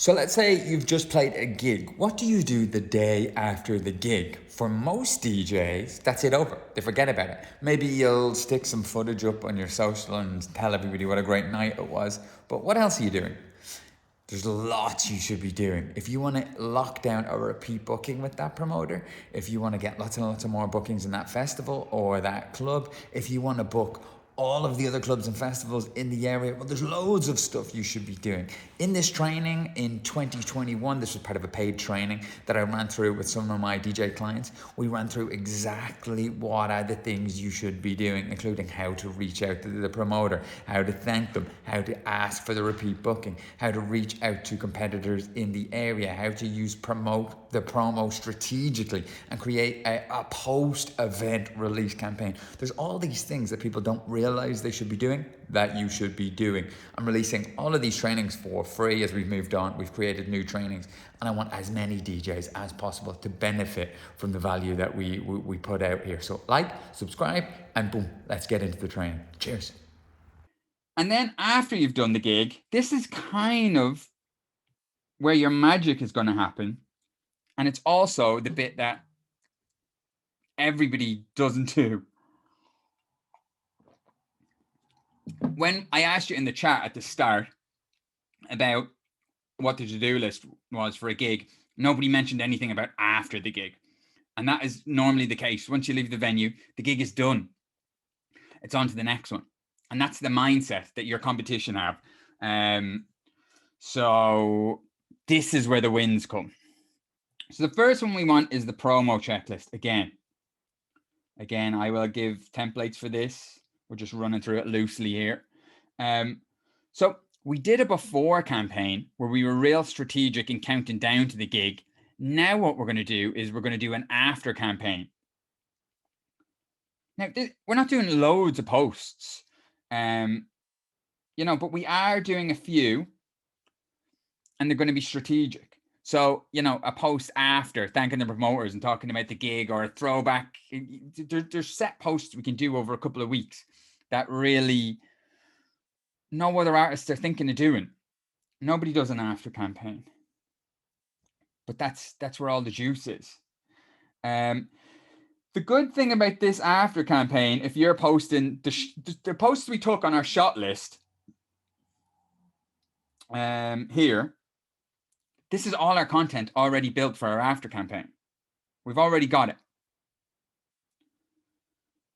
So let's say you've just played a gig. What do you do the day after the gig? For most DJs, that's it over. They forget about it. Maybe you'll stick some footage up on your social and tell everybody what a great night it was. But what else are you doing? There's lots you should be doing. If you want to lock down a repeat booking with that promoter, if you want to get lots and lots of more bookings in that festival or that club, if you want to book all of the other clubs and festivals in the area, well, there's loads of stuff you should be doing. In this training in 2021, this was part of a paid training that I ran through with some of my DJ clients. We ran through exactly what are the things you should be doing, including how to reach out to the promoter, how to thank them, how to ask for the repeat booking, how to reach out to competitors in the area, how to use the promo strategically and create a post-event release campaign. There's all these things that people don't realize they should be doing that you should be doing. I'm releasing all of these trainings for free as we've moved on. We've created new trainings and I want as many DJs as possible to benefit from the value that we put out here. So like, subscribe, and boom, let's get into the training. Cheers. And then after you've done the gig, this is kind of where your magic is going to happen. And it's also the bit that everybody doesn't do. When I asked you in the chat at the start about what the to-do list was for a gig, nobody mentioned anything about after the gig. And that is normally the case. Once you leave the venue, the gig is done. It's on to the next one. And that's the mindset that your competition have. So this is where the wins come. So the first one we want is the promo checklist. Again, I will give templates for this. We're just running through it loosely here. So we did a before campaign where we were real strategic in counting down to the gig. Now what we're going to do is we're going to do an after campaign. Now, we're not doing loads of posts, but we are doing a few, and they're going to be strategic. So, a post after thanking the promoters and talking about the gig, or a throwback. There's set posts we can do over a couple of weeks that really no other artists are thinking of doing. Nobody does an after campaign. But that's where all the juice is. The good thing about this after campaign, if you're posting the posts we took on our shot list here, this is all our content already built for our after campaign. We've already got it.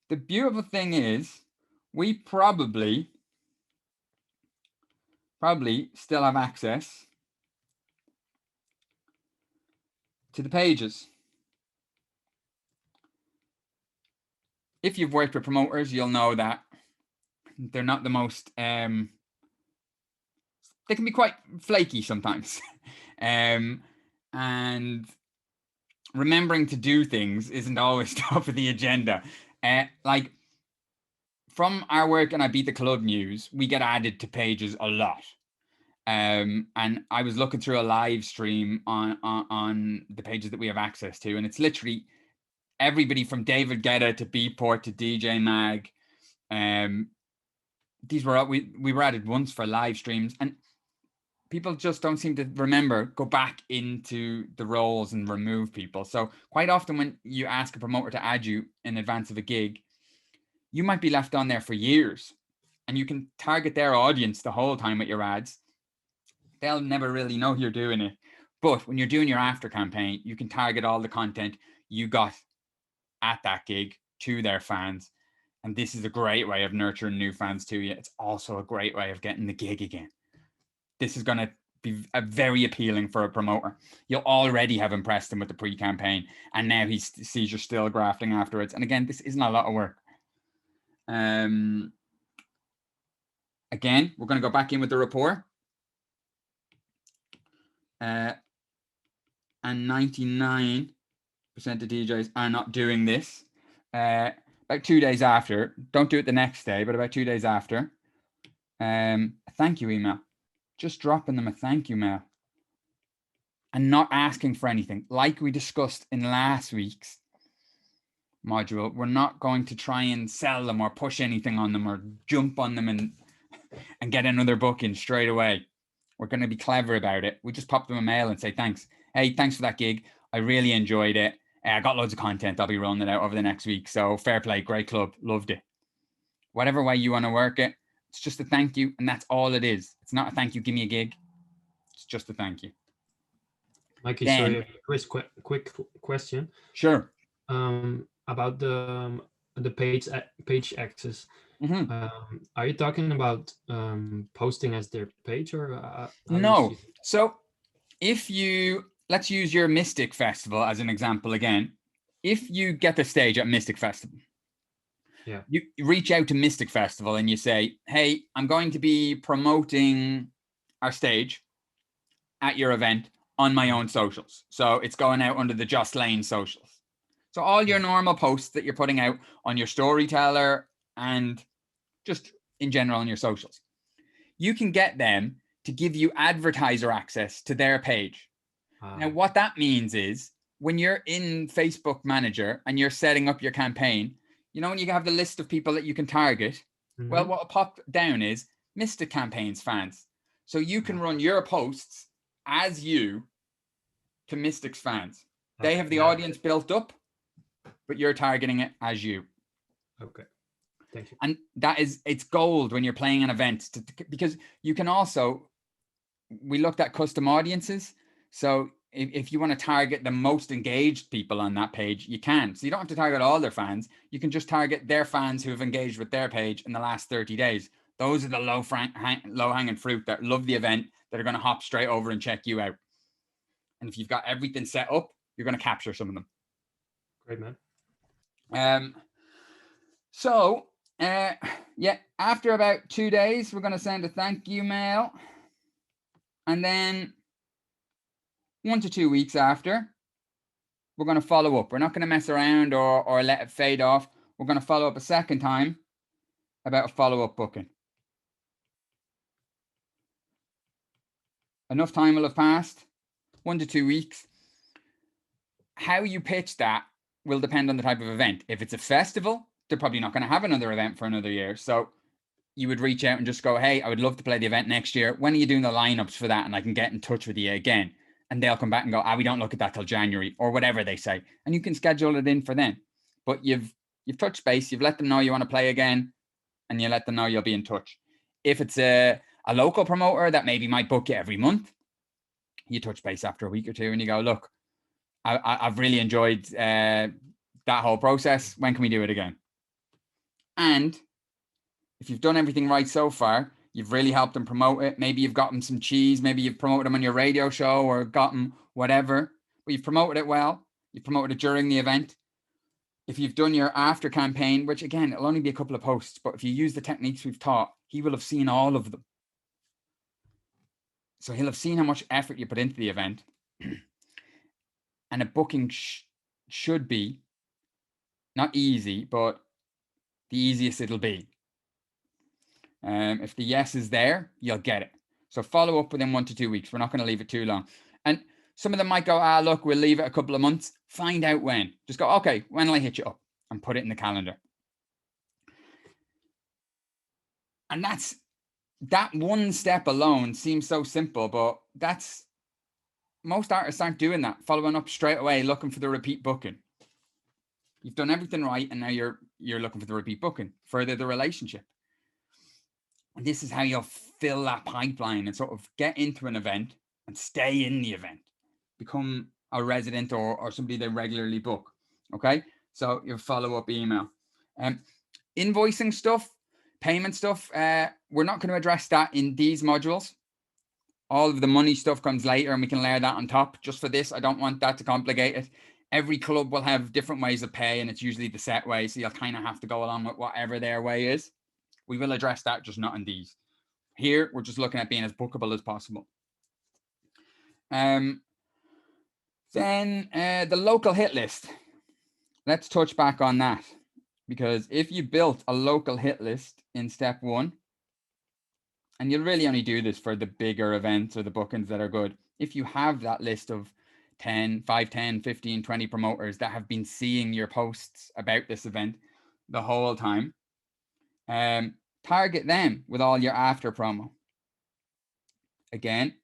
The beautiful thing is we probably still have access to the pages. If you've worked with promoters, you'll know that they're not the most, they can be quite flaky sometimes. And remembering to do things isn't always top of the agenda. Like from our work and I Beat the Club news, we get added to pages a lot. And I was looking through a live stream on the pages that we have access to, and it's literally everybody from David Guetta to Beatport to DJ Mag. These were we were added once for live streams, and people just don't seem to remember, go back into the roles and remove people. So quite often when you ask a promoter to add you in advance of a gig, you might be left on there for years, and you can target their audience the whole time with your ads. They'll never really know you're doing it. But when you're doing your after campaign, you can target all the content you got at that gig to their fans. And this is a great way of nurturing new fans to you. It's also a great way of getting the gig again. This is going to be very appealing for a promoter. You'll already have impressed him with the pre-campaign, and now he sees you're still grafting afterwards. And again, this isn't a lot of work. Again, we're going to go back in with the rapport. And 99% of DJs are not doing this. About 2 days after, don't do it the next day, but about 2 days after, a thank you email. Just dropping them a thank you mail and not asking for anything. Like we discussed in last week's module, we're not going to try and sell them or push anything on them or jump on them and get another booking straight away. We're going to be clever about it. We just pop them a mail and say, thanks. Hey, thanks for that gig. I really enjoyed it. I got loads of content. I'll be rolling it out over the next week. So fair play, great club, loved it. Whatever way you want to work it, it's just a thank you, and that's all it is. It's not a thank you, give me a gig. It's just a thank you. Mikey, Then, sorry, a quick question. Sure. About the page access. Mm-hmm. Are you talking about posting as their page, or no? So if you, let's use your Mystic Festival as an example again. If you get the stage at Mystic Festival, yeah, you reach out to Mystic Festival and you say, hey, I'm going to be promoting our stage at your event on my own socials. So it's going out under the Joss Lane socials. So all your normal posts that you're putting out on your Storyteller and just in general on your socials, you can get them to give you advertiser access to their page. Now, what that means is when you're in Facebook Manager and you're setting up your campaign, you know, when you have the list of people that you can target, well, what will pop down is Mystic Campaigns fans. So you can run your posts as you to Mystics fans. They have the audience built up, but you're targeting it as you. Okay. Thank you. And that is, it's gold when you're playing an event because you can also, we looked at custom audiences. So if you want to target the most engaged people on that page, you can. So you don't have to target all their fans. You can just target their fans who have engaged with their page in the last 30 days. Those are the low-hanging fruit that love the event, that are going to hop straight over and check you out. And if you've got everything set up, you're going to capture some of them. Great, man. Yeah, after about 2 days, we're going to send a thank you mail. And then 1 to 2 weeks after, we're going to follow up. We're not going to mess around or let it fade off. We're going to follow up a second time about a follow-up booking. Enough time will have passed, 1 to 2 weeks. How you pitch that will depend on the type of event. If it's a festival, they're probably not going to have another event for another year. So you would reach out and just go, hey, I would love to play the event next year. When are you doing the lineups for that? And I can get in touch with you again. And they'll come back and go, we don't look at that till January, or whatever they say. And you can schedule it in for then. But you've touched base, you've let them know you want to play again, and you let them know you'll be in touch. If it's a local promoter that maybe might book you every month, you touch base after a week or two and you go, look, I've really enjoyed that whole process. When can we do it again? And if you've done everything right so far, you've really helped them promote it. Maybe you've got them some cheese. Maybe you've promoted them on your radio show or got them whatever. But you've promoted it well. You've promoted it during the event. If you've done your after campaign, which again, it'll only be a couple of posts, but if you use the techniques we've taught, he will have seen all of them. So he'll have seen how much effort you put into the event. And a booking should be not easy, but the easiest it'll be. If the yes is there, you'll get it. So follow up within 1 to 2 weeks. We're not going to leave it too long. And some of them might go, look, we'll leave it a couple of months. Find out when. Just go, okay, when will I hit you up? And put it in the calendar. And that one step alone seems so simple, but most artists aren't doing that. Following up straight away, looking for the repeat booking. You've done everything right, and now you're looking for the repeat booking. Further the relationship. And this is how you'll fill that pipeline and sort of get into an event and stay in the event. Become a resident or somebody they regularly book. Okay? So your follow-up email. Invoicing stuff, payment stuff, we're not going to address that in these modules. All of the money stuff comes later and we can layer that on top. Just for this, I don't want that to complicate it. Every club will have different ways of pay, and it's usually the set way. So you'll kind of have to go along with whatever their way is. We will address that, just not in these. Here, we're just looking at being as bookable as possible. Then the local hit list. Let's touch back on that. Because if you built a local hit list in step 1, and you'll really only do this for the bigger events or the bookings that are good. If you have that list of 5, 10, 15, 20 promoters that have been seeing your posts about this event the whole time, target them with all your after promo. again,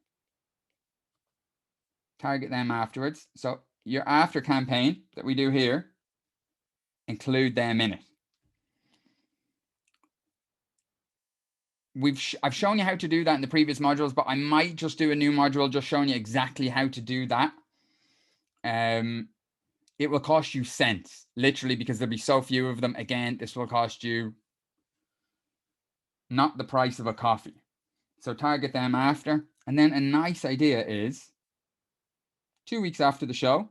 target them afterwards. So your after campaign that we do here, include them in it. I've shown you how to do that in the previous modules, but I might just do a new module just showing you exactly how to do that. It will cost you cents, literally, because there'll be so few of them. Again, this will cost you not the price of a coffee. So target them after. And then a nice idea is 2 weeks after the show,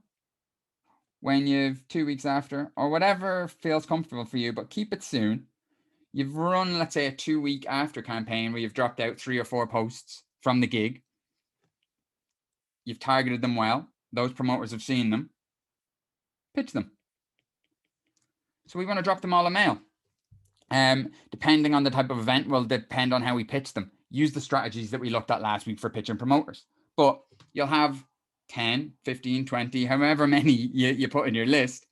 when you've 2 weeks after, or whatever feels comfortable for you, but keep it soon. You've run, let's say, a 2 week after campaign where you've dropped out 3 or 4 posts from the gig. You've targeted them well. Those promoters have seen them. Pitch them. So we want to drop them all a mail. Depending on the type of event will depend on how we pitch them. Use the strategies that we looked at last week for pitching promoters. But you'll have 10, 15, 20, however many you put in your list.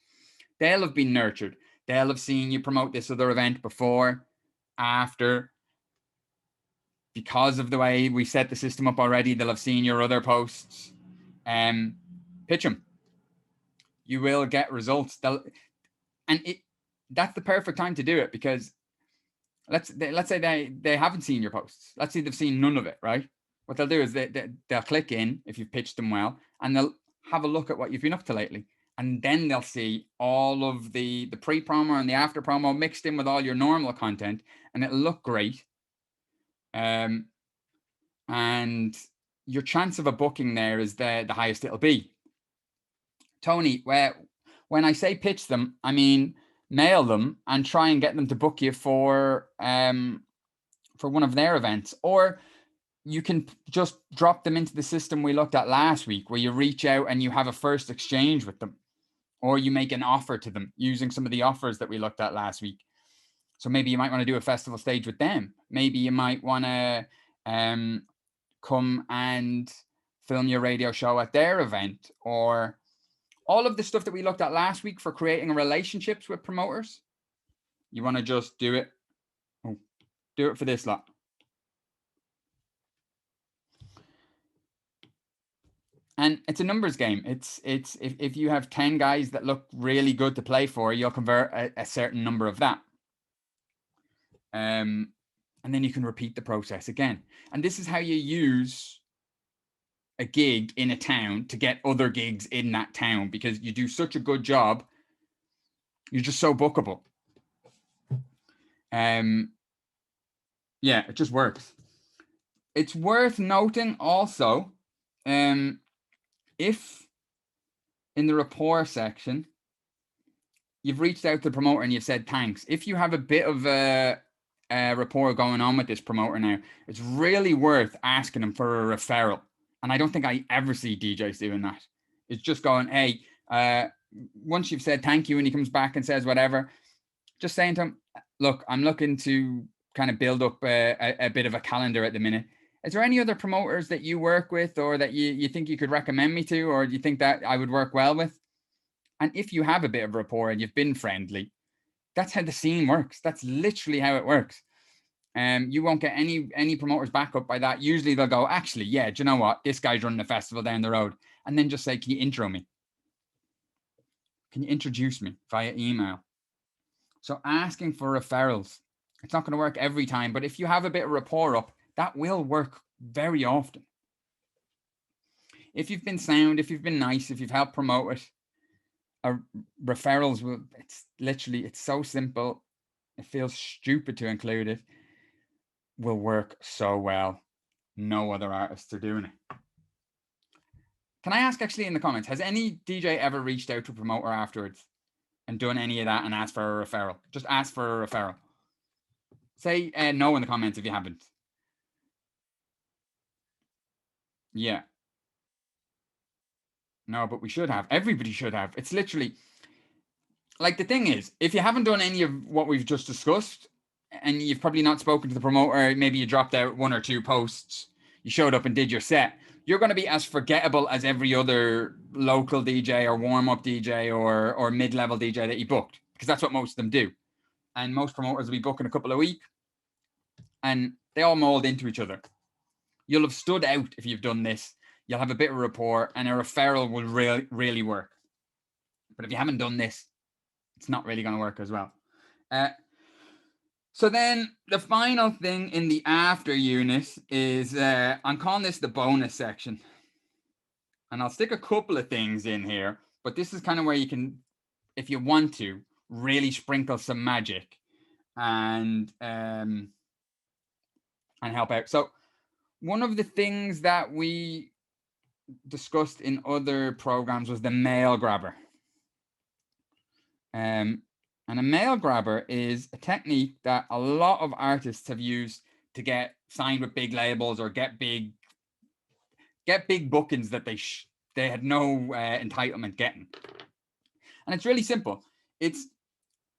They'll have been nurtured. They'll have seen you promote this other event before, after. Because of the way we set the system up already, they'll have seen your other posts. Pitch them. You will get results. That's the perfect time to do it, because let's say they haven't seen your posts. Let's say they've seen none of it, right? What they'll do is they'll click in if you've pitched them well, and they'll have a look at what you've been up to lately. And then they'll see all of the pre-promo and the after promo mixed in with all your normal content, and it'll look great. And your chance of a booking there is the highest it'll be. Tony, when I say pitch them, I mean mail them and try and get them to book you for one of their events. Or you can just drop them into the system we looked at last week, where you reach out and you have a first exchange with them, or you make an offer to them using some of the offers that we looked at last week. So maybe you might want to do a festival stage with them. Maybe you might want to come and film your radio show at their event, or all of the stuff that we looked at last week for creating relationships with promoters. You want to just do it. Do it for this lot. And it's a numbers game. It's if you have 10 guys that look really good to play for, you'll convert a certain number of that. And then you can repeat the process again. And this is how you use a gig in a town to get other gigs in that town, because you do such a good job. You're just so bookable. Yeah, it just works. It's worth noting also, if in the rapport section, you've reached out to the promoter and you've said thanks. If you have a bit of a rapport going on with this promoter now, it's really worth asking them for a referral. And I don't think I ever see DJs doing that. It's just going, hey, once you've said thank you and he comes back and says whatever, just saying to him, look, I'm looking to kind of build up a bit of a calendar at the minute. Is there any other promoters that you work with, or that you think you could recommend me to, or do you think that I would work well with? And if you have a bit of rapport and you've been friendly, that's how the scene works. That's literally how it works. You won't get any promoters back up by that. Usually they'll go, actually, yeah, do you know what? This guy's running a festival down the road. And then just say, can you intro me? Can you introduce me via email? So asking for referrals, it's not going to work every time, but if you have a bit of rapport up, that will work very often. If you've been sound, if you've been nice, if you've helped promote it, referrals will, it's so simple. It feels stupid to include it. Will work so well. No other artists are doing it. Can I ask actually in the comments, has any DJ ever reached out to a promoter afterwards and done any of that and asked for a referral? Just ask for a referral. Say no in the comments if you haven't. Yeah. No, but we should have. Everybody should have. It's literally, like, the thing is, if you haven't done any of what we've just discussed, and you've probably not spoken to the promoter, maybe you dropped out 1 or 2 posts, you showed up and did your set, you're going to be as forgettable as every other local DJ or warm-up DJ or mid-level DJ that you booked, because that's what most of them do. And most promoters will be booking a couple a week, and they all mold into each other. You'll have stood out if you've done this. You'll have a bit of rapport, and a referral will really work. But if you haven't done this, it's not really going to work as well. So then the final thing in the after unit is, I'm calling this the bonus section. And I'll stick a couple of things in here, but this is kind of where you can, if you want to, really sprinkle some magic and help out. So one of the things that we discussed in other programs was the mail grabber. And a mail grabber is a technique that a lot of artists have used to get signed with big labels or get big bookings that they had no entitlement getting. And it's really simple.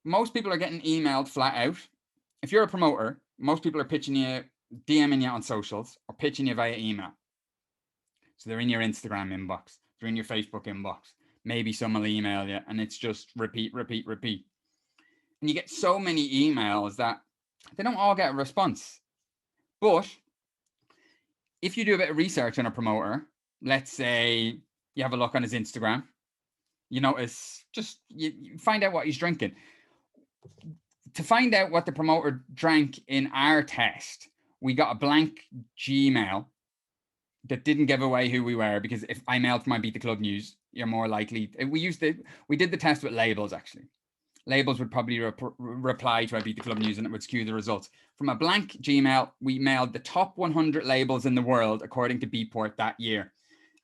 Most people are getting emailed flat out. If you're a promoter, most people are pitching you, DMing you on socials, or pitching you via email. So they're in your Instagram inbox, they're in your Facebook inbox. Maybe someone will email you, and it's just repeat. And you get so many emails that they don't all get a response. But if you do a bit of research on a promoter, let's say you have a look on his Instagram, you notice, you find out what he's drinking. To find out what the promoter drank in our test, we got a blank Gmail that didn't give away who we were, because if I mailed from my Beat the Club news, you're more likely. We did the test with labels, actually. Labels would probably reply to our Beat the Club news, and it would skew the results. From a blank Gmail, we mailed the top 100 labels in the world according to Beatport that year.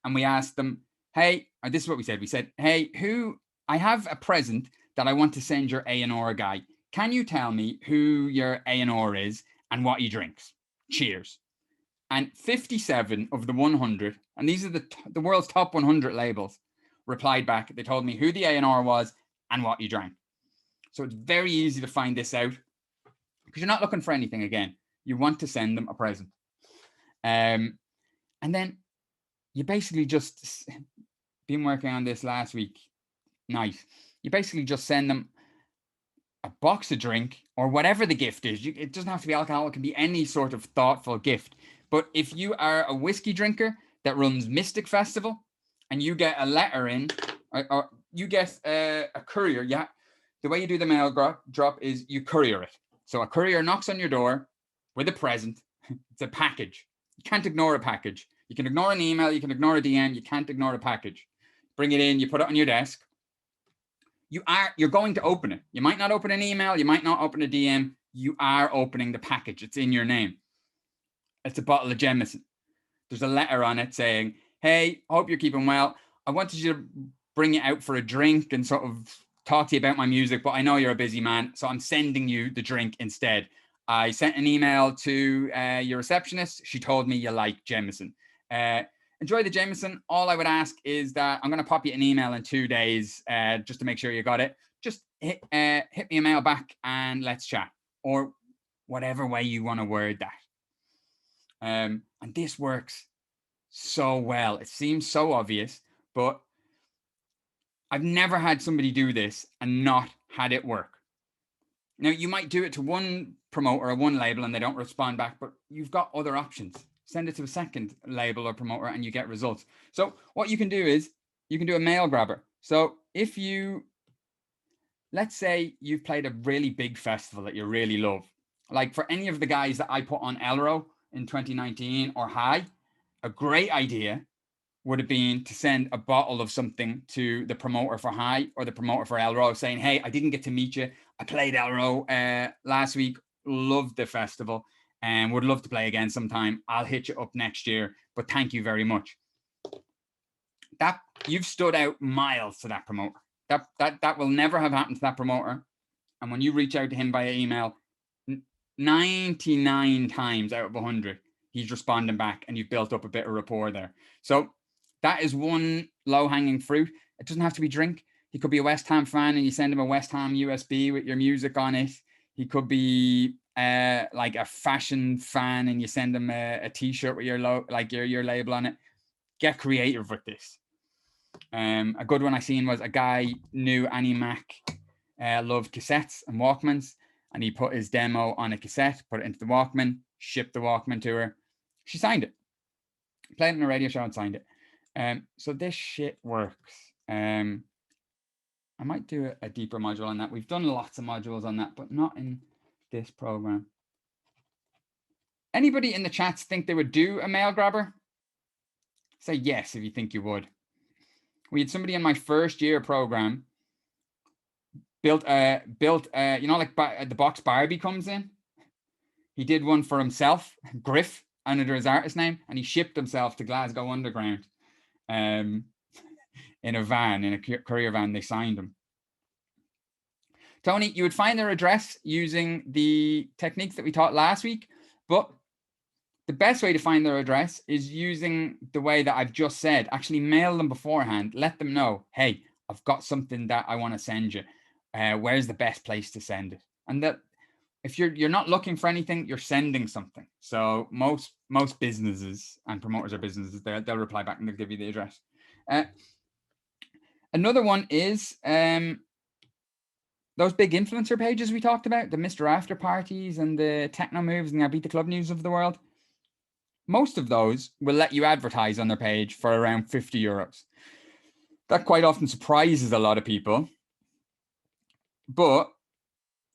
And we asked them, hey, or this is what we said. We said, hey, I have a present that I want to send your A&R guy. Can you tell me who your A&R is and what he drinks? Cheers. And 57 of the 100, and these are the world's top 100 labels, replied back. They told me who the A&R was and what he drank. So it's very easy to find this out, because you're not looking for anything again. You want to send them a present. And then you basically just, been working on this last week night. You basically just send them a box of drink or whatever the gift is. It doesn't have to be alcohol. It can be any sort of thoughtful gift. But if you are a whiskey drinker that runs Mystic Festival and you get a letter in, or you get a courier, the way you do the mail drop is you courier it. So a courier knocks on your door with a present. It's a package. You can't ignore a package. You can ignore an email. You can ignore a DM. You can't ignore a package. Bring it in. You put it on your desk. You're going to open it. You might not open an email. You might not open a DM. You are opening the package. It's in your name. It's a bottle of Jameson. There's a letter on it saying, hey, hope you're keeping well. I wanted you to bring it out for a drink and sort of talk to you about my music, but I know you're a busy man, so I'm sending you the drink instead. I sent an email to your receptionist. She told me you like Jameson. Enjoy the Jameson. All I would ask is that I'm going to pop you an email in 2 days just to make sure you got it. Just hit me a mail back and let's chat, or whatever way you want to word that. And this works so well. It seems so obvious, but I've never had somebody do this and not had it work. Now, you might do it to one promoter or one label and they don't respond back, but you've got other options. Send it to a second label or promoter and you get results. So what you can do is you can do a mail grabber. So if let's say you've played a really big festival that you really love, like for any of the guys that I put on Elro in 2019 or High, a great idea would have been to send a bottle of something to the promoter for High or the promoter for Elro saying, hey, I didn't get to meet you. I played Elro last week, loved the festival and would love to play again sometime. I'll hit you up next year, but thank you very much. That you've stood out miles to that promoter. That will never have happened to that promoter. And when you reach out to him via email, 99 times out of 100, he's responding back and you've built up a bit of rapport there. So that is one low-hanging fruit. It doesn't have to be drink. He could be a West Ham fan and you send him a West Ham USB with your music on it. He could be like a fashion fan and you send him a t-shirt with your your label on it. Get creative with this. A good one I seen was a guy knew Annie Mac loved cassettes and Walkmans, and he put his demo on a cassette, put it into the Walkman, shipped the Walkman to her. She signed it. Played it in a radio show and signed it. So this shit works. I might do a deeper module on that. We've done lots of modules on that, but not in this program. Anybody in the chats think they would do a mail grabber? Say yes if you think you would. We had somebody in my first year program built you know, like the box Barbie comes in. He did one for himself, Griff, under his artist name, and he shipped himself to Glasgow Underground in a van, in a courier van. They signed him. Tony, you would find their address using the techniques that we taught last week, but the best way to find their address is using the way that I've just said. Actually mail them beforehand. Let them know, hey, I've got something that I want to send you. Where's the best place to send it? And that if you're not looking for anything, you're sending something. So most businesses and promoters are businesses, they'll reply back and they'll give you the address. Another one is those big influencer pages we talked about, the Mr. After parties and the techno moves and the I Beat the Club news of the world. Most of those will let you advertise on their page for around 50 euros. That quite often surprises a lot of people. But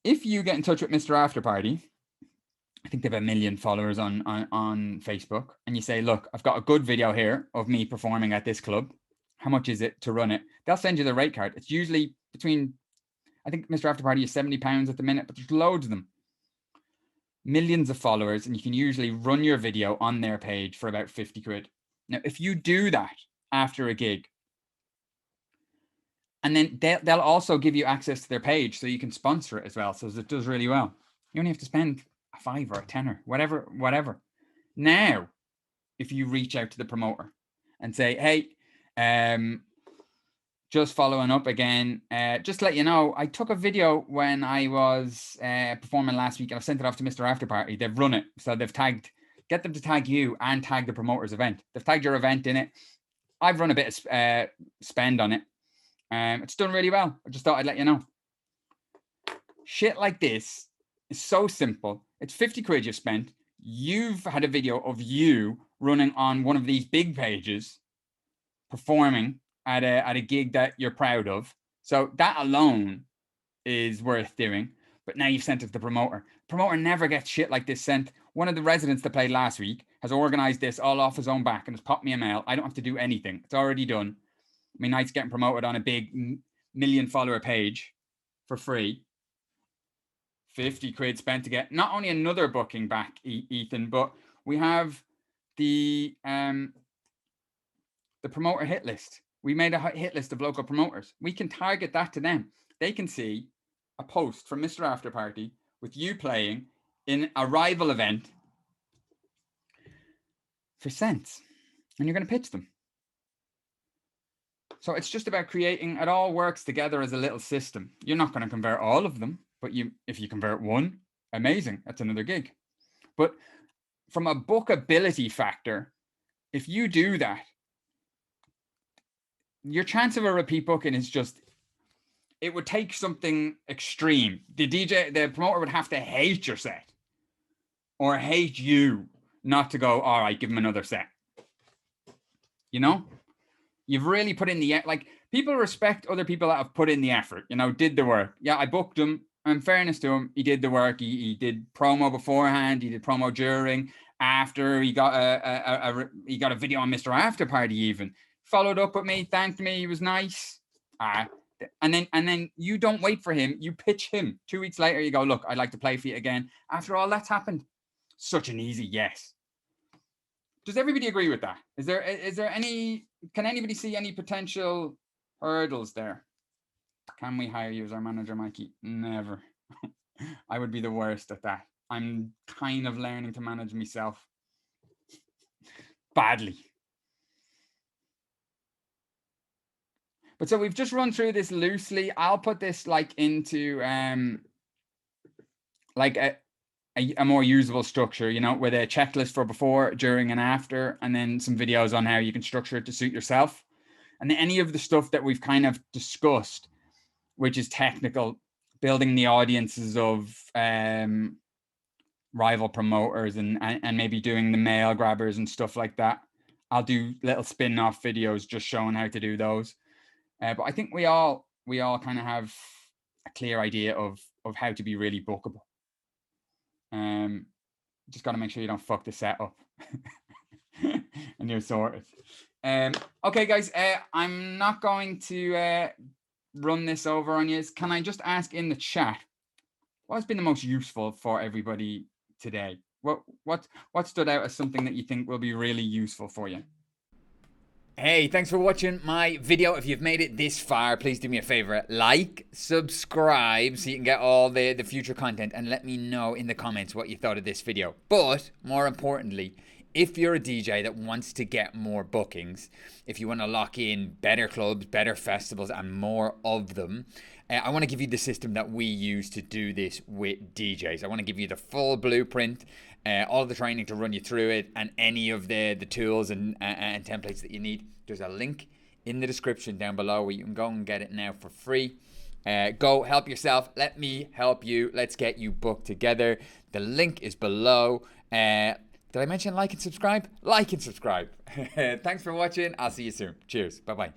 if you get in touch with Mr. After Party, I think they have 1 million followers on Facebook, and you say, look, I've got a good video here of me performing at this club. How much is it to run it? They'll send you the rate card. It's usually between, I think Mr. After Party is £70 at the minute, but there's loads of them. Millions of followers, and you can usually run your video on their page for about 50 quid. Now, if you do that after a gig, and then they'll also give you access to their page so you can sponsor it as well. So it does really well. You only have to spend a £5 or a tenner, whatever. Now, if you reach out to the promoter and say, hey, just following up again, just to let you know, I took a video when I was performing last week and I sent it off to Mr. After Party. They've run it. So they've tagged, get them to tag you and tag the promoter's event. They've tagged your event in it. I've run a bit of spend on it. It's done really well. I just thought I'd let you know. Shit like this is so simple. It's 50 quid you've spent. You've had a video of you running on one of these big pages, performing at a gig that you're proud of. So that alone is worth doing. But now you've sent it to the promoter. Promoter never gets shit like this sent. One of the residents that played last week has organized this all off his own back and has popped me a mail. I don't have to do anything. It's already done. I mean, Knight's getting promoted on a big 1 million follower page for free. 50 quid spent to get not only another booking back, Ethan, but we have the promoter hit list. We made a hit list of local promoters. We can target that to them. They can see a post from Mr. After Party with you playing in a rival event for cents. And you're going to pitch them. So it's just about creating, it all works together as a little system. You're not going to convert all of them, but if you convert one, amazing. That's another gig. But from a bookability factor, if you do that, your chance of a repeat booking is just, it would take something extreme. The promoter would have to hate your set or hate you not to go, all right, give him another set. You know? You've really put in the, like, people respect other people that have put in the effort, you know, did the work. Yeah, I booked him. In fairness to him, he did the work. He did promo beforehand. He did promo during, after. He got a video on Mr. After Party even. Followed up with me, thanked me. He was nice. And then you don't wait for him. You pitch him. 2 weeks later, you go, look, I'd like to play for you again. After all that's happened, such an easy yes. Does everybody agree with that? Is there any, can anybody see any potential hurdles there? Can we hire you as our manager, Mikey? Never. I would be the worst at that. I'm kind of learning to manage myself badly. But so we've just run through this loosely. I'll put this like into like a more usable structure, you know, with a checklist for before, during, and after, and then some videos on how you can structure it to suit yourself. And then any of the stuff that we've kind of discussed, which is technical, building the audiences of rival promoters and maybe doing the mail grabbers and stuff like that. I'll do little spin-off videos just showing how to do those. But I think we all kind of have a clear idea of how to be really bookable. Just got to make sure you don't fuck the setup. And you're sorted. Okay, guys, I'm not going to run this over on you. Can I just ask in the chat, what has been the most useful for everybody today? What stood out as something that you think will be really useful for you? Hey, thanks for watching my video. If you've made it this far, please do me a favor. Like, subscribe so you can get all the future content, and let me know in the comments what you thought of this video. But more importantly, if you're a DJ that wants to get more bookings, if you want to lock in better clubs, better festivals, and more of them, I want to give you the system that we use to do this with DJs. I want to give you the full blueprint, all the training to run you through it, and any of the tools and templates that you need. There's a link in the description down below where you can go and get it now for free. Go help yourself. Let me help you. Let's get you booked together. The link is below. Did I mention like and subscribe? Like and subscribe. Thanks for watching. I'll see you soon. Cheers. Bye-bye.